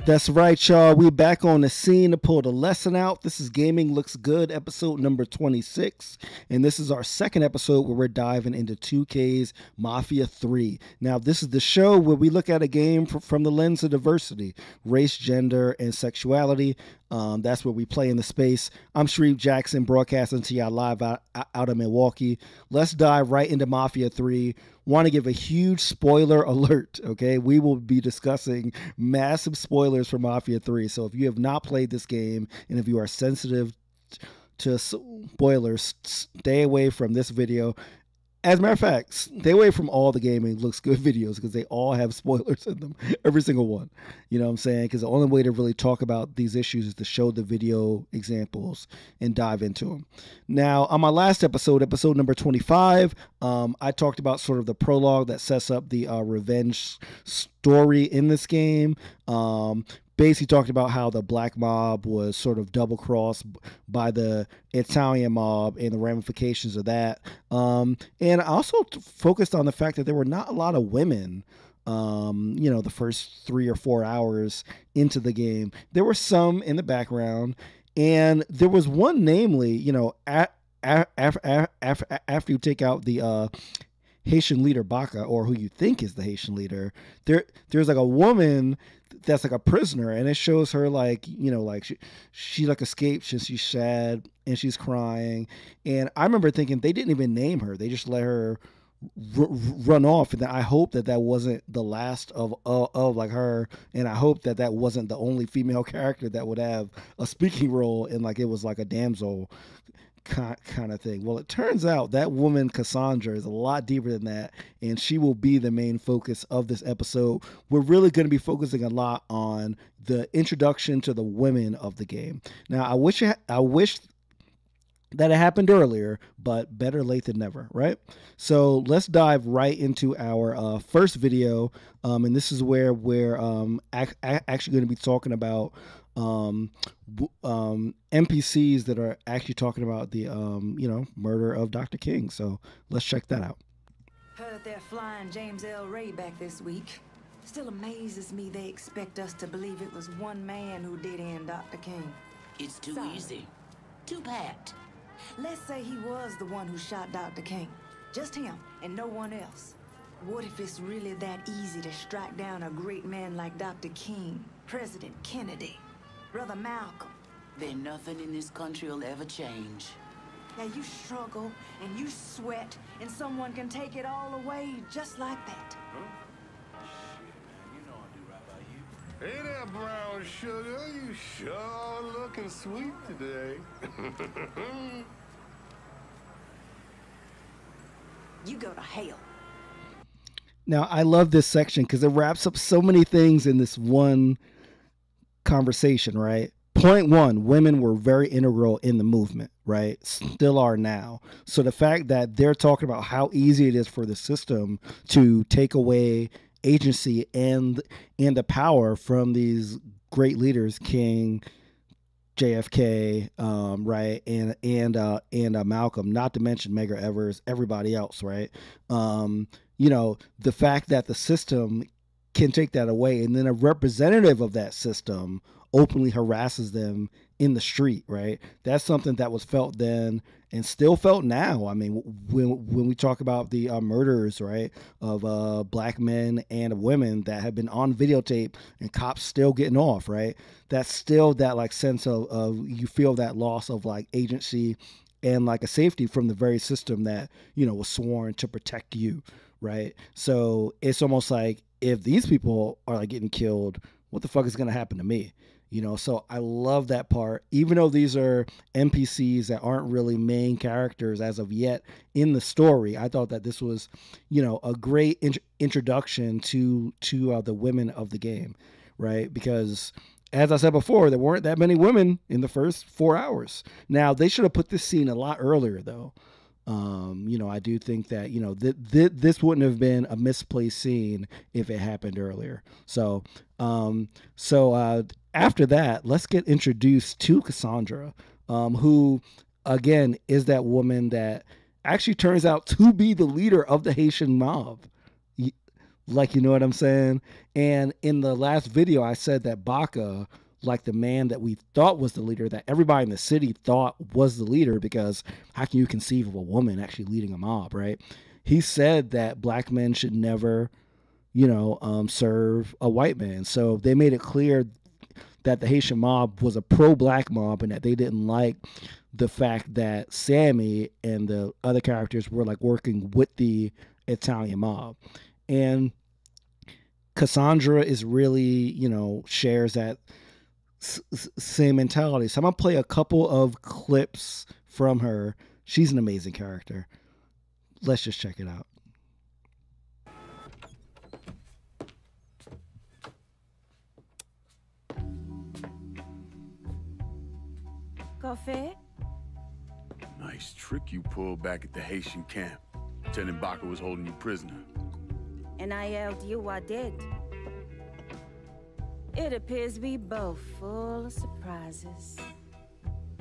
That's right, y'all. We back on the scene to pull the lesson out. This is Gaming Looks Good, episode number 26. And this is our second episode where we're diving into 2K's Mafia 3. Now, this is the show where we look at a game from the lens of diversity, race, gender, and sexuality. That's where we play in the space. I'm Shareef Jackson, broadcasting to y'all live out of Milwaukee. Let's dive right into Mafia 3. Want to give a huge spoiler alert, okay? We will be discussing massive spoilers for Mafia 3. So if you have not played this game and if you are sensitive to spoilers, stay away from this video. As a matter of fact, stay away from all the Gaming Looks Good videos because they all have spoilers in them. Every single one. You know what I'm saying? Because the only way to really talk about these issues is to show the video examples and dive into them. Now, on my last episode, episode number 25, I talked about sort of the prologue that sets up the revenge story in this game. Basically talked about how the black mob was sort of double crossed by the Italian mob and the ramifications of that. And I also focused on the fact that there were not a lot of women, the first 3 or 4 hours into the game. There were some in the background, and there was one, namely, after you take out the Haitian leader Baka, or who you think is the Haitian leader, there's like a woman that's like a prisoner, and it shows her she like escaped and she's sad and she's crying. And I remember thinking they didn't even name her; they just let her run off. And I hope that wasn't the last of like her, and I hope that wasn't the only female character that would have a speaking role, and like it was like a damsel kind of thing. Well, it turns out that woman Cassandra is a lot deeper than that, and she will be the main focus of this episode. We're really going to be focusing a lot on the introduction to the women of the game. Now, I wish that it happened earlier, but better late than never, right? So let's dive right into our first video, and this is where we're actually going to be talking about NPCs that are actually talking about the murder of Dr. King. So let's check that out. Heard they're flying James L. Ray back this week. Still amazes me they expect us to believe it was one man who did end Dr. King. It's too easy. Too pat. Let's say he was the one who shot Dr. King. Just him and no one else. What if it's really that easy to strike down a great man like Dr. King, President Kennedy, Brother Malcolm? Then nothing in this country will ever change. Now you struggle and you sweat and someone can take it all away just like that. Huh? Shit, man, you know I do right by you. Hey there, brown sugar. You sure looking sweet today. You go to hell. Now, I love this section because it wraps up so many things in this one conversation, right? Point one, women were very integral in the movement, right? Still are now. So the fact that they're talking about how easy it is for the system to take away agency and the power from these great leaders, King, JFK, right, and Malcolm, not to mention Medgar Evers, everybody else, right? The fact that the system can take that away, and then a representative of that system openly harasses them in the street, right? That's something that was felt then and still felt now. I mean, when we talk about the murders, right, of black men and women that have been on videotape and cops still getting off, right? That's still that like sense of you feel that loss of like agency and like a safety from the very system that, was sworn to protect you, right? So it's almost like if these people are like getting killed, what the fuck is going to happen to me? So I love that part, even though these are NPCs that aren't really main characters as of yet in the story. I thought that this was, a great introduction to the women of the game, right? Because as I said before, there weren't that many women in the first 4 hours. Now, they should have put this scene a lot earlier, though. I do think that, this wouldn't have been a misplaced scene if it happened earlier. So after that, let's get introduced to Cassandra, who, again, is that woman that actually turns out to be the leader of the Haitian mob. Like, you know what I'm saying? And in the last video, I said that Baca, like the man that we thought was the leader, that everybody in the city thought was the leader, because how can you conceive of a woman actually leading a mob, right? He said that black men should never, serve a white man. So they made it clear that the Haitian mob was a pro-black mob, and that they didn't like the fact that Sammy and the other characters were like working with the Italian mob. And Cassandra is really, shares that same mentality. So I'm gonna play a couple of clips from her. She's an amazing character. Let's just check it out. Coffee? Nice trick you pulled back at the Haitian camp. Lieutenant Baca was holding you prisoner. And I yelled you I did. It appears we both full of surprises.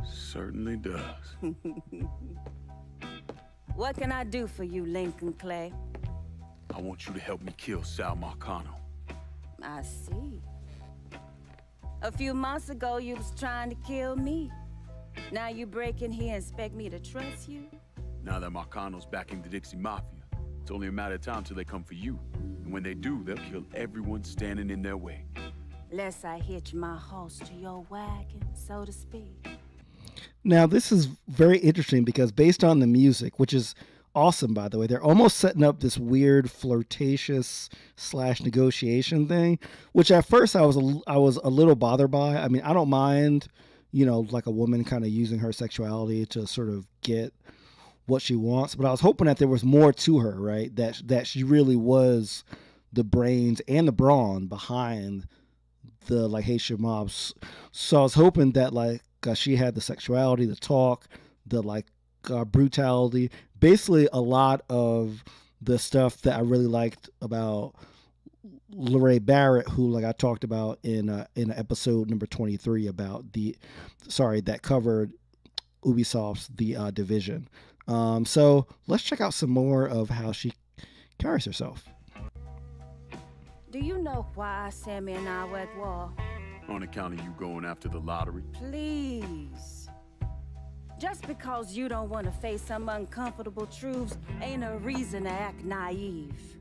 Certainly does. What can I do for you, Lincoln Clay? I want you to help me kill Sal Marcano. I see. A few months ago, you was trying to kill me. Now you break in here and expect me to trust you? Now that Marcano's backing the Dixie Mafia, it's only a matter of time till they come for you. And when they do, they'll kill everyone standing in their way. Lest I hitch my horse to your wagon, so to speak. Now, this is very interesting because based on the music, which is awesome, by the way, they're almost setting up this weird flirtatious / negotiation thing, which at first I was a little bothered by. I mean, I don't mind, like a woman kind of using her sexuality to sort of get what she wants, but I was hoping that there was more to her, right? That she really was the brains and the brawn behind the like Haitian mobs. So I was hoping that like she had the sexuality, the talk, the like brutality, basically a lot of the stuff that I really liked about Lorraine Barrett, who like I talked about in episode number 23 about that covered Ubisoft's The Division. So let's check out some more of how she carries herself. Do you know why Sammy and I were at war? On account of you going after the lottery? Please. Just because you don't want to face some uncomfortable truths ain't a reason to act naive.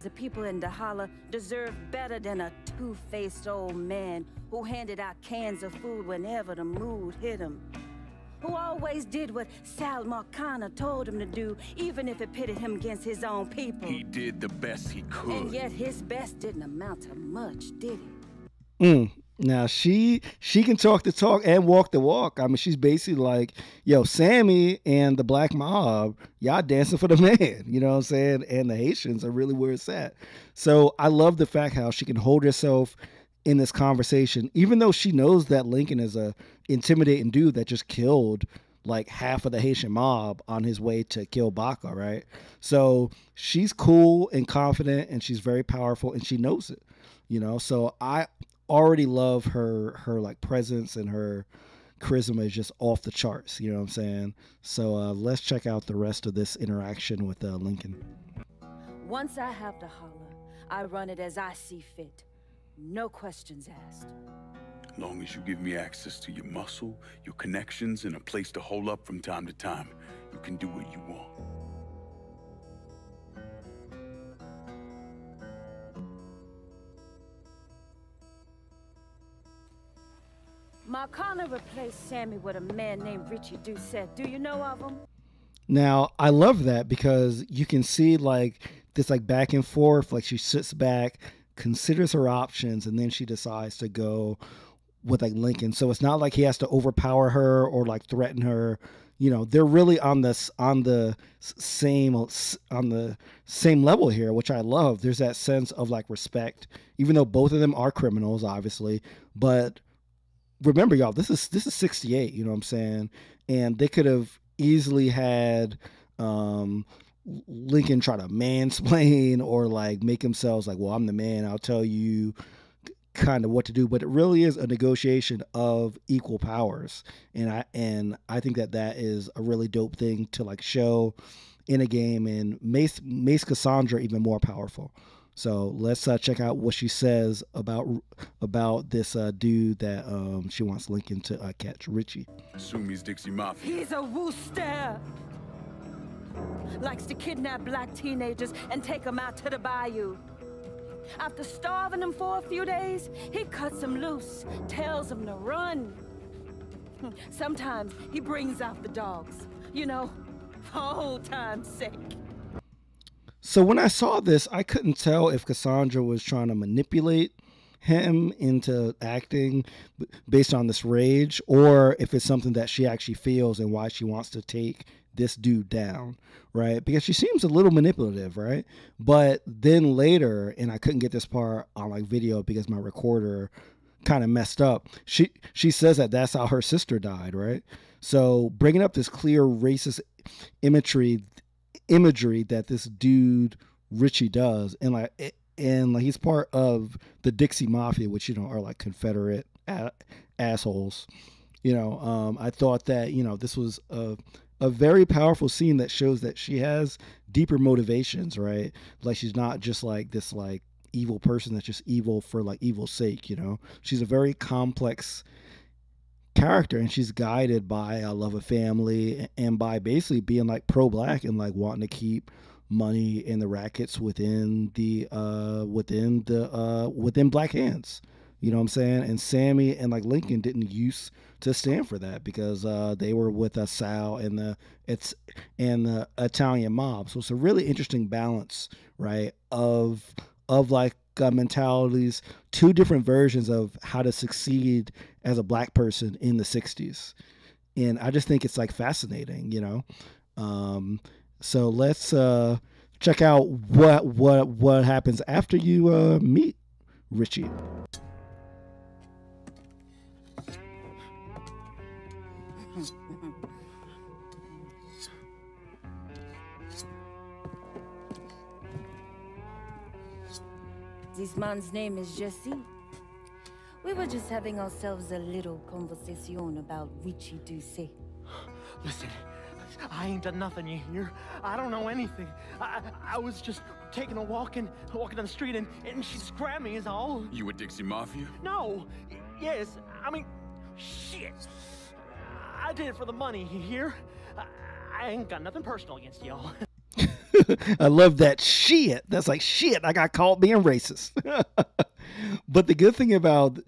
The people in the holler deserve better than a two-faced old man who handed out cans of food whenever the mood hit him. Who always did what Sal Marcano told him to do, even if it pitted him against his own people. He did the best he could. And yet his best didn't amount to much, did it? Now she can talk the talk and walk the walk. I mean, she's basically like, yo, Sammy and the black mob, y'all dancing for the man, you know what I'm saying? And the Haitians are really where it's at. So I love the fact how she can hold herself in this conversation, even though she knows that Lincoln is a intimidating dude that just killed like half of the Haitian mob on his way to kill Baca, right? So she's cool and confident, and she's very powerful, and she knows it, So I already love her like presence, and her charisma is just off the charts, you know what I'm saying? So let's check out the rest of this interaction with Lincoln. Once I have the holler, I run it as I see fit. No questions asked. As long as you give me access to your muscle, your connections, and a place to hole up from time to time, you can do what you want. Marcano replaced Sammy with a man named Richie Doucette. Do you know of him? Now, I love that because you can see like this like back and forth, like she sits back, considers her options, and then she decides to go with like Lincoln. So it's not like he has to overpower her or like threaten her. They're really on the same level here, which I love. There's that sense of like respect, even though both of them are criminals, obviously. But remember, y'all, this is 68. You know what I'm saying? And they could have easily had Lincoln try to mansplain or like make themselves like, well, I'm the man, I'll tell you kind of what to do. But it really is a negotiation of equal powers, and I think that is a really dope thing to like show in a game and makes Cassandra even more powerful. So let's check out what she says about this dude that she wants Lincoln to catch, Richie. Assume he's Dixie Mafia. He's a wooster. Likes to kidnap black teenagers and take them out to the bayou. After starving them for a few days, he cuts them loose, tells them to run. Sometimes he brings out the dogs, you know, for old time's sake. So when I saw this, I couldn't tell if Cassandra was trying to manipulate him into acting based on this rage, or if it's something that she actually feels and why she wants to take this dude down, right? Because she seems a little manipulative, right? But then later, and I couldn't get this part on like video because my recorder kind of messed up, she says that that's how her sister died, right? So bringing up this clear racist imagery that this dude Richie does, and like he's part of the Dixie Mafia, which, you know, are like Confederate assholes. You know, I thought that, you know, this was a very powerful scene that shows that she has deeper motivations, right? Like she's not just like this like evil person that's just evil for like evil's sake, you know. She's a very complex character, and she's guided by a love of family and by basically being like pro-black and like wanting to keep money in the rackets within black hands. You know what I'm saying? And Sammy and like Lincoln didn't used to stand for that because they were with Sal and the Italian mob. So it's a really interesting balance, right? Of like mentalities, two different versions of how to succeed as a black person in the 60s. And I just think it's like fascinating, you know? So let's check out what happens after you meet Richie. This man's name is Jesse. We were just having ourselves a little conversation about Richie Doucet. Listen, I ain't done nothing here. I don't know anything. I was just taking a walking down the street and she just grabbed me is all. You a Dixie Mafia? No. Yes. I mean, shit. I did it for the money, you hear? I ain't got nothing personal against y'all. I love that shit. That's like shit. I got caught being racist. But the good thing about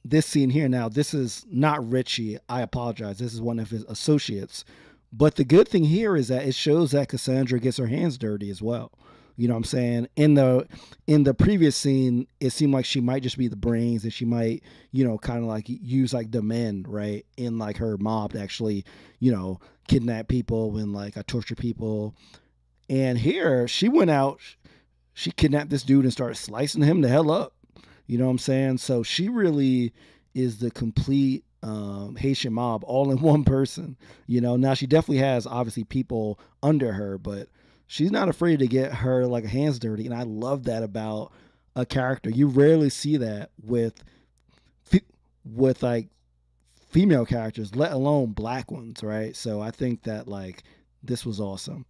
this scene here, now this is not Richie. I apologize. This is one of his associates. But the good thing here is that it shows that Cassandra gets her hands dirty as well. You know what I'm saying? In the previous scene, it seemed like she might just be the brains, and she might, you know, kind of like use like the men, right, in like her mob to actually, you know, kidnap people and like torture people. And here she went out, she kidnapped this dude and started slicing him the hell up. You know what I'm saying? So she really is the complete Haitian mob all in one person. You know, now she definitely has obviously people under her, but she's not afraid to get her like hands dirty. And I love that about a character. You rarely see that with like female characters, let alone black ones, right? So I think that like this was awesome.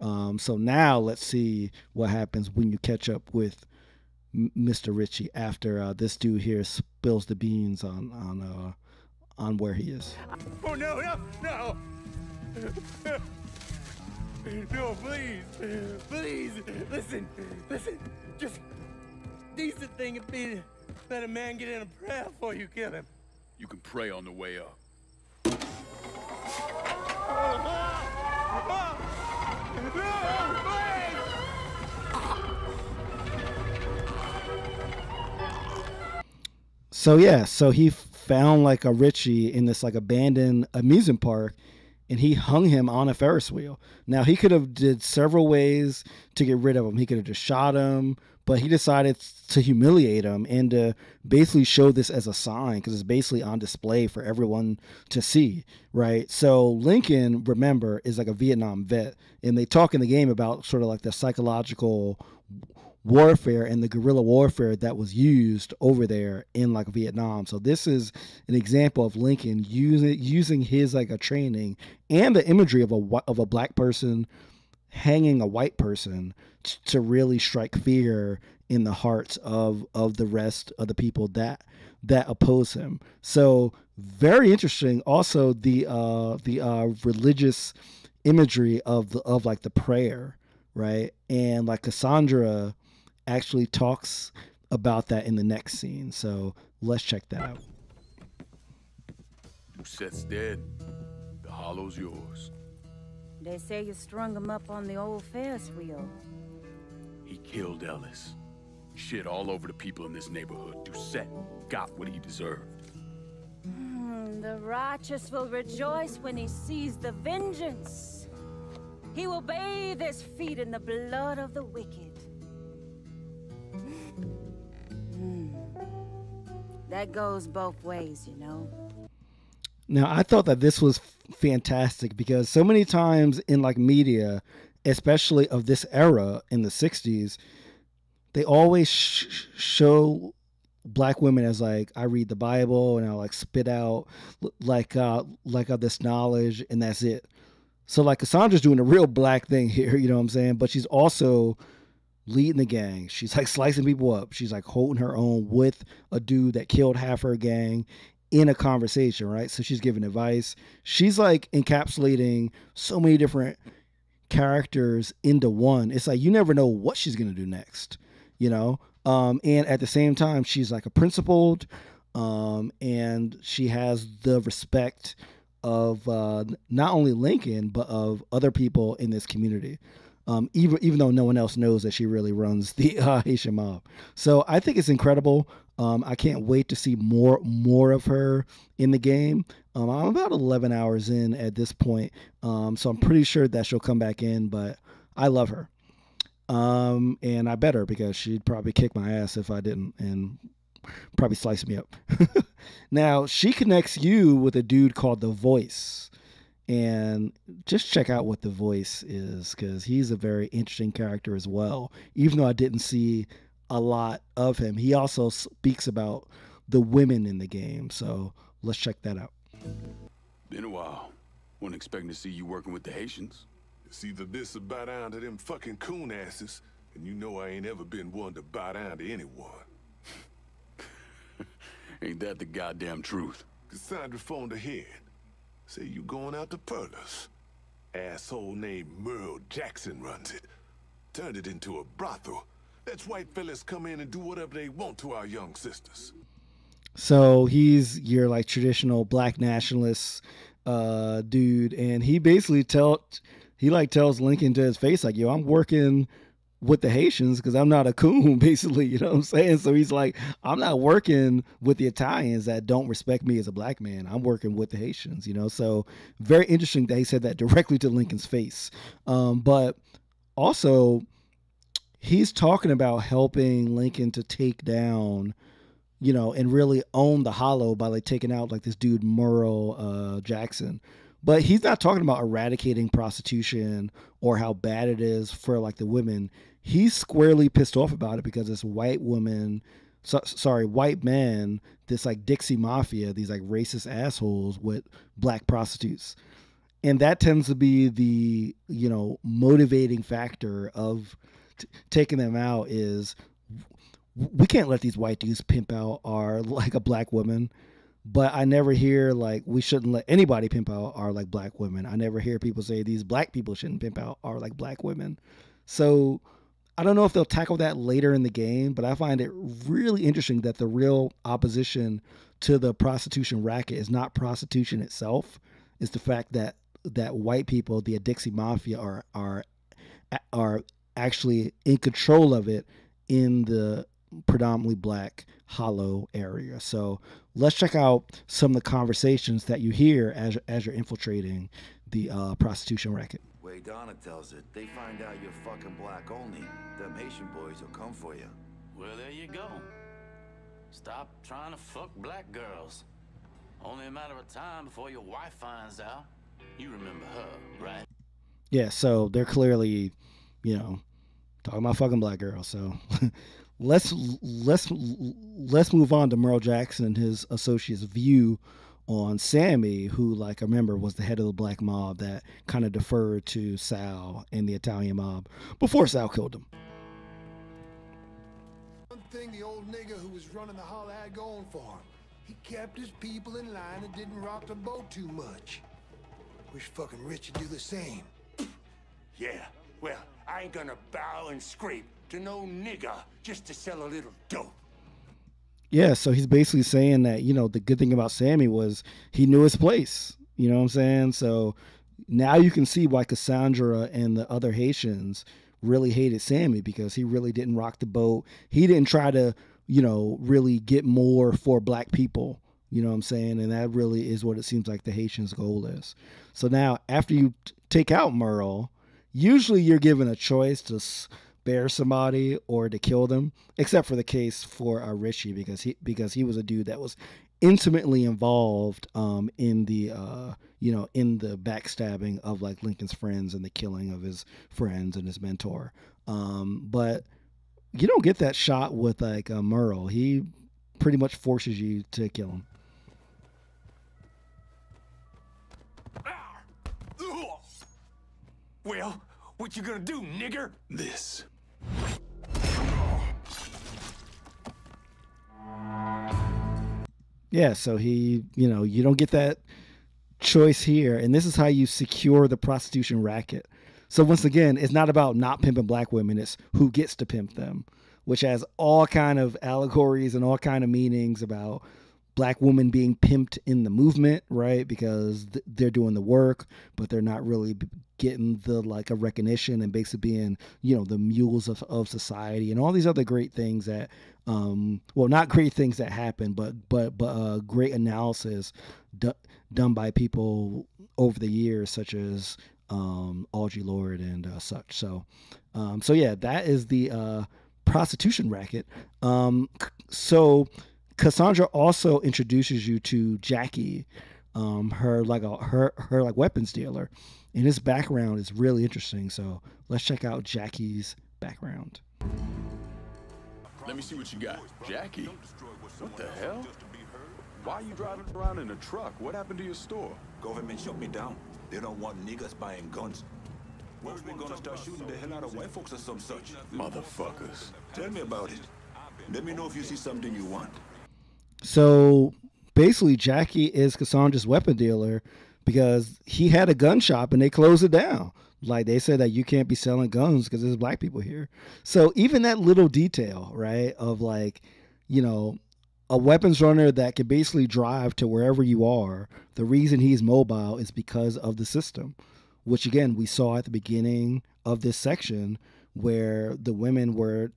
So now let's see what happens when you catch up with Mr. Richie after this dude here spills the beans on where he is. Oh, no. No, please, listen, just decent thing would be to let a man get in a prayer before you kill him. You can pray on the way up. So yeah, so he found like a Richie in this like abandoned amusement park, and he hung him on a Ferris wheel. Now he could have did several ways to get rid of him. He could have just shot him, but he decided to humiliate him and to basically show this as a sign, because it's basically on display for everyone to see, right? So Lincoln, remember, is like a Vietnam vet, and they talk in the game about sort of like the psychological warfare and the guerrilla warfare that was used over there in like Vietnam. So this is an example of Lincoln using his like a training and the imagery of a black person hanging a white person to really strike fear in the hearts of the rest of the people that oppose him. So very interesting. Also the religious imagery of like the prayer, right? And like Cassandra actually talks about that in the next scene. So let's check that out. Doucette's dead. The hollow's yours. They say you strung him up on the old Ferris wheel. He killed Ellis. Shit all over the people in this neighborhood. Doucette got what he deserved. The righteous will rejoice when he sees the vengeance. He will bathe his feet in the blood of the wicked. That goes both ways, you know. Now, I thought that this was fantastic because so many times in like media, especially of this era in the 60s, they always show black women as like, I read the Bible and I'll like spit out like this knowledge and that's it. So like Cassandra's doing a real black thing here, you know what I'm saying? But she's also leading the gang. She's like slicing people up. She's like holding her own with a dude that killed half her gang in a conversation, right? So she's giving advice. She's like encapsulating so many different characters into one. It's like you never know what she's gonna do next, you know? And at the same time, she's like a principled, and she has the respect of not only Lincoln, but of other people in this community. Even though no one else knows that she really runs the Haitian mob. So I think it's incredible. I can't wait to see more of her in the game. I'm about 11 hours in at this point, so I'm pretty sure that she'll come back in, but I love her. And I bet her because she'd probably kick my ass if I didn't and probably slice me up. Now, she connects you with a dude called The Voice. And just check out what The Voice is because he's a very interesting character as well. Even though I didn't see a lot of him, he also speaks about the women in the game. So let's check that out. Been a while. Wasn't expecting to see you working with the Haitians. It's either this or bow down to them fucking coon asses, and you know I ain't ever been one to bow down to anyone. Ain't that the goddamn truth? Cassandra phoned ahead. Say you going out to Perlas. Asshole named Merle Jackson runs it. Turned it into a brothel. That's white fellas come in and do whatever they want to our young sisters. So he's your like traditional black nationalist dude, and he basically tells Lincoln to his face like, yo, I'm working with the Haitians because I'm not a coon, basically, you know what I'm saying? So he's like, I'm not working with the Italians that don't respect me as a black man. I'm working with the Haitians, you know? So very interesting that he said that directly to Lincoln's face. But also he's talking about helping Lincoln to take down, you know, and really own the Hollow by like taking out like this dude, Merle Jackson. But he's not talking about eradicating prostitution or how bad it is for like the women. He's squarely pissed off about it because this white man, this like Dixie Mafia, these like racist assholes with black prostitutes. And that tends to be the, you know, motivating factor of taking them out is we can't let these white dudes pimp out our like a black woman. But I never hear like we shouldn't let anybody pimp out our like black women. I never hear people say these black people shouldn't pimp out our like black women. So I don't know if they'll tackle that later in the game, but I find it really interesting that the real opposition to the prostitution racket is not prostitution itself. It's the fact that white people, the Dixie Mafia, are actually in control of it in the predominantly black Hollow area. So let's check out some of the conversations that you hear as you're infiltrating the prostitution racket. Way Donna tells it, they find out you're fucking black only. Them Haitian boys will come for you. Well, there you go. Stop trying to fuck black girls. Only a matter of time before your wife finds out. You remember her, right? Yeah, so they're clearly, you know, talking about fucking black girls. So let's let's move on to Merle Jackson and his associate's view on Sammy, who, like I remember, was the head of the black mob that kind of deferred to Sal and the Italian mob before Sal killed him. One thing the old nigger who was running the holler had going for him. He kept his people in line and didn't rock the boat too much. Wish fucking Rich would do the same. Yeah, well, I ain't gonna bow and scrape to no nigger just to sell a little dope. Yeah, so he's basically saying that, you know, the good thing about Sammy was he knew his place. You know what I'm saying? So now you can see why Cassandra and the other Haitians really hated Sammy, because he really didn't rock the boat. He didn't try to, you know, really get more for black people. You know what I'm saying? And that really is what it seems like the Haitians' goal is. So now, after you take out Merle, usually you're given a choice to spare somebody or to kill them, except for the case for Richie, because he was a dude that was intimately involved in the in the backstabbing of like Lincoln's friends and the killing of his friends and his mentor. But you don't get that shot with like Merle. He pretty much forces you to kill him. Well, what you gonna do, nigger? This. Yeah, so he, you know, you don't get that choice here, and this is how you secure the prostitution racket. So once again, it's not about not pimping black women, it's who gets to pimp them, which has all kind of allegories and all kind of meanings about black women being pimped in the movement, right? Because they're doing the work, but they're not really getting the like a recognition and basically being, you know, the mules of society and all these other great things that, well, not great things that happen, but great analysis done by people over the years, such as Audre Lorde and such. So yeah, that is the prostitution racket. So Cassandra also introduces you to Jackie, her weapons dealer, and his background is really interesting. So let's check out Jackie's background. Let me see what you got. Jackie? What the hell? Why are you driving around in a truck? What happened to your store? Government shut me down. They don't want niggas buying guns. When we gonna start shooting the hell out of white folks or some such? Motherfuckers. Tell me about it. Let me know if you see something you want. So basically, Jackie is Cassandra's weapon dealer because he had a gun shop and they closed it down. Like they said that you can't be selling guns because there's black people here. So even that little detail, right, of like, you know, a weapons runner that can basically drive to wherever you are, the reason he's mobile is because of the system, which again, we saw at the beginning of this section where the women were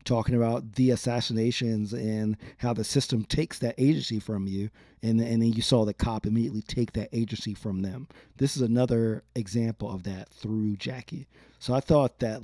talking about the assassinations and how the system takes that agency from you, and then you saw the cop immediately take that agency from them. This is another example of that through Jackie. So I thought that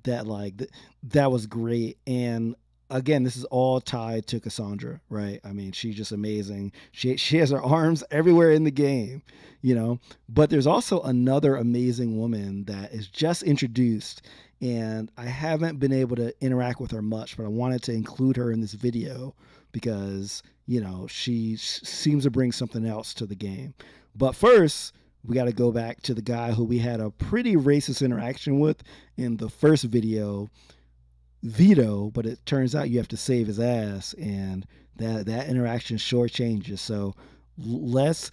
that was great. And again, this is all tied to Cassandra, right? I mean, she's just amazing. She has her arms everywhere in the game, you know. But there's also another amazing woman that is just introduced, and I haven't been able to interact with her much, but I wanted to include her in this video because, you know, she seems to bring something else to the game. But first, we got to go back to the guy who we had a pretty racist interaction with in the first video, Vito, but it turns out you have to save his ass, and that interaction sure changes. So let's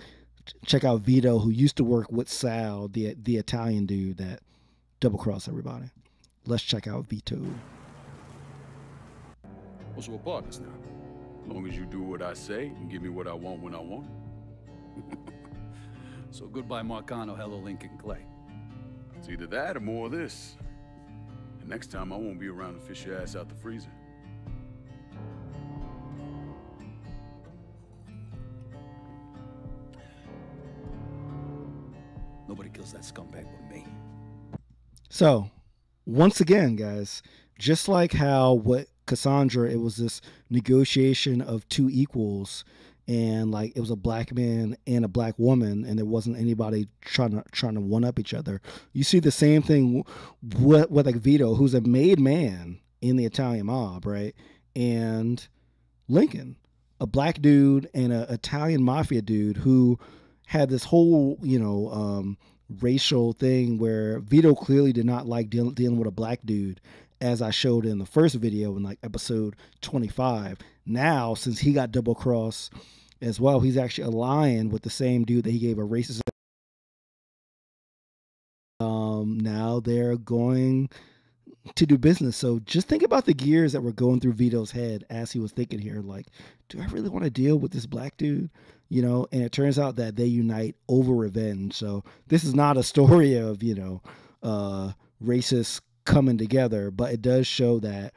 check out Vito, who used to work with Sal, the Italian dude that double-crossed everybody. Let's check out Vito. Well, so we're partners now. As long as you do what I say and give me what I want when I want it. So goodbye Marcano, hello Lincoln Clay. It's either that or more of this. And next time I won't be around to fish your ass out the freezer. Nobody kills that scumbag but me. So, once again, guys, just like how what Cassandra, it was this negotiation of two equals, and like it was a black man and a black woman, and there wasn't anybody trying to one up each other. You see the same thing with like Vito, who's a made man in the Italian mob, right? And Lincoln, a black dude and a Italian mafia dude who had this whole, racial thing where Vito clearly did not like dealing with a black dude, as I showed in the first video in like episode 25. Now, since he got double crossed as well, he's actually aligned with the same dude that he gave a racist. Now they're going to do business. So just think about the gears that were going through Vito's head as he was thinking here, like, do I really want to deal with this black dude? And it turns out that they unite over revenge. So this is not a story of, racists coming together, but it does show that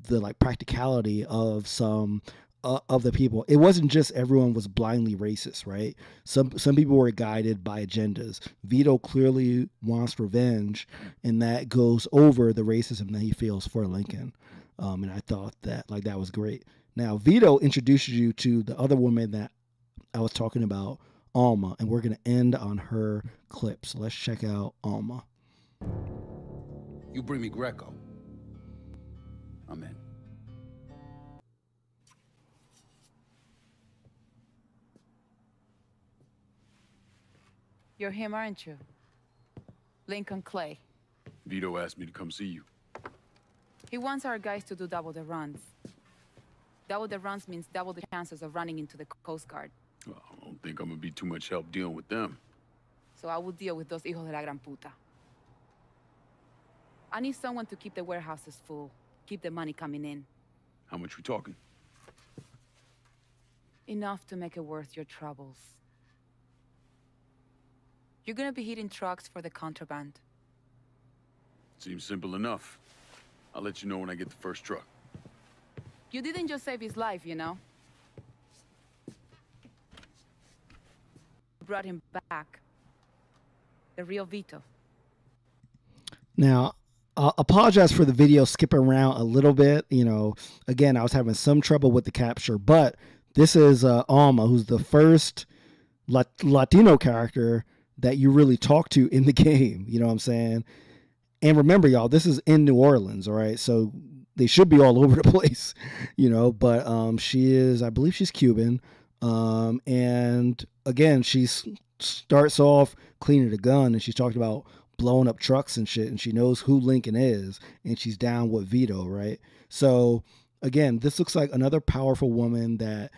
the like practicality of some of the people. It wasn't just everyone was blindly racist, right? Some people were guided by agendas. Vito clearly wants revenge, and that goes over the racism that he feels for Lincoln. And I thought that like that was great. Now Vito introduces you to the other woman that I was talking about, Alma, and we're gonna end on her clip. So let's check out Alma. You bring me Greco. I'm in. You're him, aren't you? Lincoln Clay. Vito asked me to come see you. He wants our guys to do double the runs. Double the runs means double the chances of running into the Coast Guard. Well, I don't think I'm gonna be too much help dealing with them. So I will deal with those hijos de la gran puta. I need someone to keep the warehouses full, keep the money coming in. How much we talking? Enough to make it worth your troubles. You're gonna be hitting trucks for the contraband. Seems simple enough. I'll let you know when I get the first truck. You didn't just save his life, you know? You brought him back. The real Vito. Now, I apologize for the video skipping around a little bit. Again, I was having some trouble with the capture, but this is Alma, who's the first Latino character that you really talk to in the game. You know what I'm saying? And remember, y'all, this is in New Orleans, all right? So they should be all over the place, but she is, I believe she's Cuban. And again, she starts off cleaning a gun, and she's talking about blowing up trucks and shit, and she knows who Lincoln is, and she's down with Vito, right? So again, this looks like another powerful woman that,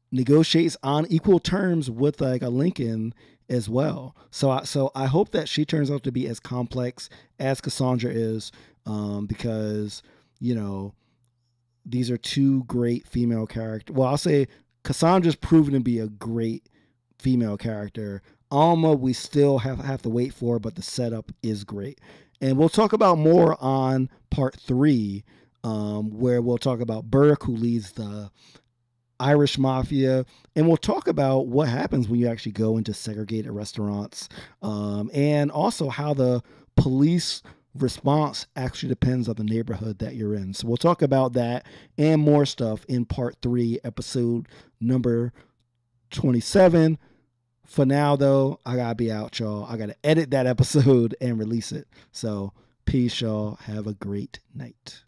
negotiates on equal terms with like a Lincoln as well. So I hope that she turns out to be as complex as Cassandra is, because, these are two great female characters. Well, I'll say Cassandra's proven to be a great female character. Alma, we still have to wait for, but the setup is great. And we'll talk about more on part 3, where we'll talk about Burke, who leads the Irish Mafia, and we'll talk about what happens when you actually go into segregated restaurants, and also how the police response actually depends on the neighborhood that you're in. So we'll talk about that and more stuff in part 3, episode number 27. For now, though, I gotta be out, y'all. I gotta edit that episode and release it. So peace, y'all. Have a great night.